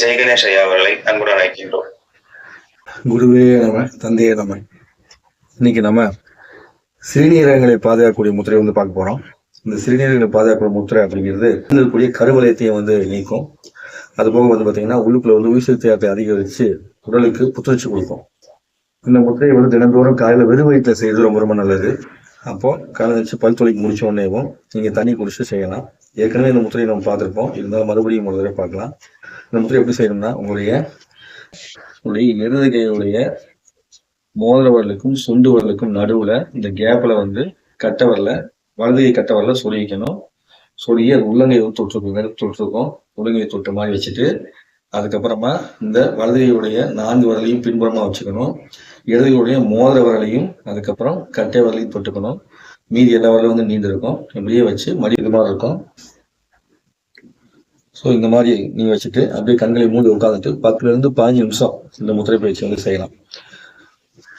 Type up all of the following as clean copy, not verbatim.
ஜெய் கணேஷ் ஐயா அவர்களை அன்புடன் அழைக்கின்றோம். குருவே நம, தந்தையே நம. இன்னைக்கு நம்ம சிறுநீரகங்களை பாதுகாக்கக்கூடிய முத்திரை பார்க்க போறோம். இந்த சிறுநீரகங்களை பாதுகாக்கக்கூடிய முத்திரை அப்படிங்கிறது இருக்கக்கூடிய கருவலயத்தையும் நீக்கும். அது போக பாத்தீங்கன்னா உள்ளுக்குள்ள உயிர் சக்தியாத்தை அதிகரிச்சு உடலுக்கு புத்துணர்ச்சி கொடுக்கும். இந்த முத்திரையை தினந்தோறும் காலையில வெறும் வயிற்றுல செய்யறது ரொம்ப ரொம்ப நல்லது. அப்போ காலை வச்சு பல் துளைக்கு முடிச்ச உடனேவும் நீங்க தண்ணி குடிச்சு செய்யலாம். ஏற்கனவே இந்த முத்திரையை நம்ம பார்த்திருப்போம், இருந்தாலும் மறுபடியும் ஒரு தடவை பார்க்கலாம். இந்த முத்திரை எப்படி செய்யணும்னா, உங்களுடைய இடது கையுடைய மோதிர வரலுக்கும் சுண்டு வரலுக்கும் நடுவுல இந்த கேப்ல கட்டை வரல, வலது கை கட்டை வரல சொருகிக்கணும். சொருகி அது உள்ளங்கையை தொட்டிருக்கும். உள்ளங்கையை தொட்டு மாதிரி வச்சுட்டு அதுக்கப்புறமா இந்த வலது கையுடைய 4 வரலையும் பின்புறமா வச்சுக்கணும். இடது கையுடைய மோதிர வரலையும் அதுக்கப்புறம் கட்டை வரலையும் தொட்டுக்கணும். மீதி எல்லா வரலும் நீண்டு இருக்கும். இப்படியே வச்சு மடி இது மாதிரி இருக்கும். ஸோ இந்த மாதிரி நீங்க வச்சுட்டு அப்படியே கண்களை மூடி உட்காந்துட்டு 10-15 நிமிஷம் இந்த முத்திரை பயிற்சி செய்யலாம்.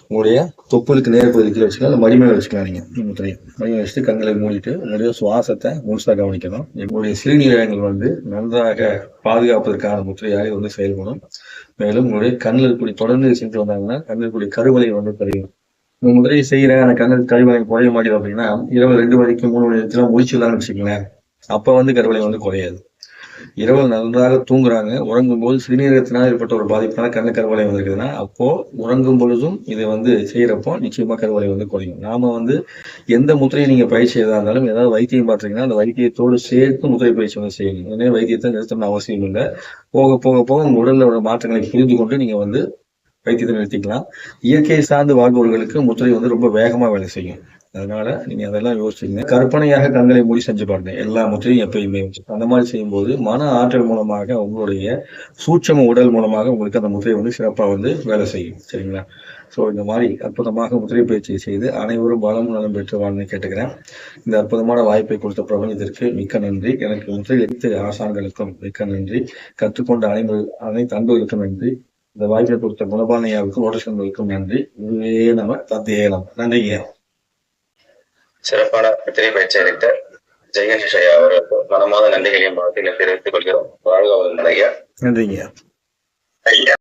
உங்களுடைய தொப்புளுக்கு நேர் பகுதிக்கு வச்சுக்கலாம், இல்லை மடிமையை வச்சுக்கலாம். நீங்க முத்திரையை மடிமை வச்சுட்டு கண்களை மூடிட்டு உங்களுடைய சுவாசத்தை முழுசாக கவனிக்கணும். உங்களுடைய சிறுநீரகங்கள் நன்றாக பாதுகாப்பதற்கான முத்திரையாக செயல்படும். மேலும் உங்களுடைய கண்ணில் இருக்கக்கூடிய தொடர்ந்து செஞ்சு வந்தாங்கன்னா கண்ணில் இருக்கக்கூடிய கருவலை குறையும். இந்த முத்திரையை செய்யற அந்த கண்ணில் கருவலை குறைய மாட்டேங்குது அப்படின்னா இரவு 2 மணிக்கு 3 மணி முடிச்சுலான்னு வச்சுக்கங்களேன். அப்ப கருவலை குறையாது. இரவு நன்றாக தூங்குறாங்க, உறங்கும் போது சிறுநீரகத்தினால் ஏற்பட்ட ஒரு பாதிப்பான கண்ணு கருவலை இருக்குதுன்னா அப்போ உறங்கும் பொழுதும் இதை செய்யறப்போ நிச்சயமா கருவலை குறையும். நாம எந்த முத்திரையை நீங்க பயிற்சி செய்தா இருந்தாலும் ஏதாவது வைத்தியம் பார்த்தீங்கன்னா அந்த வைத்தியத்தோடு சேர்த்து முத்திரை பயிற்சி செய்யணும். எனவே வைத்தியத்தை நிறுத்தணும் அவசியம் இல்லை. போக போக போக உங்க உடல்ல உள்ள மாற்றங்களை புரிந்து கொண்டு நீங்க வைத்தியத்தை நிறுத்திக்கலாம். இயற்கை சார்ந்து வாழ்பவர்களுக்கு முத்திரை ரொம்ப வேகமா வேலை செய்யும். அதனால நீங்க அதெல்லாம் யோசிச்சுங்க. கற்பனையாக கண்களை மூடி செஞ்சு பாருங்க. எல்லா முத்திரையும் எப்பயுமே அந்த மாதிரி செய்யும்போது மன ஆற்றல் மூலமாக உங்களுடைய சூட்சம உடல் மூலமாக உங்களுக்கு அந்த முத்திரை சிறப்பா வேலை செய்யும். சரிங்களா? ஸோ இந்த மாதிரி அற்புதமாக முத்திரை பயிற்சி செய்து அனைவரும் வளம் நலம் பெற்று வாழ்ந்து கேட்டுக்கிறேன். இந்த அற்புதமான வாய்ப்பை கொடுத்த பிரபஞ்சத்திற்கு மிக்க நன்றி. எனக்கு முத்திரை எடுத்த ஆசான்களுக்கும் மிக்க நன்றி. கற்றுக்கொண்ட அனைத்து அன்பர்களுக்கும் நன்றி. இந்த வாய்ப்பை கொடுத்த குணபானையாவுக்கும் ஓட்டர்களுக்கும் நன்றி. இதுவே நம்ம தந்தையே நம்ம நன்றிங்க. சிறப்பான முத்திரை பயிற்சி அளித்த ஜெய் கணேஷ் ஐயா அவர்களுக்கு மனமாத நன்றிகளையும் வாழ்க்கையில தெரிவித்துக் கொள்கிறோம். வாழ்க வளமுடன் ஐயா. நன்றிங்க ஐயா.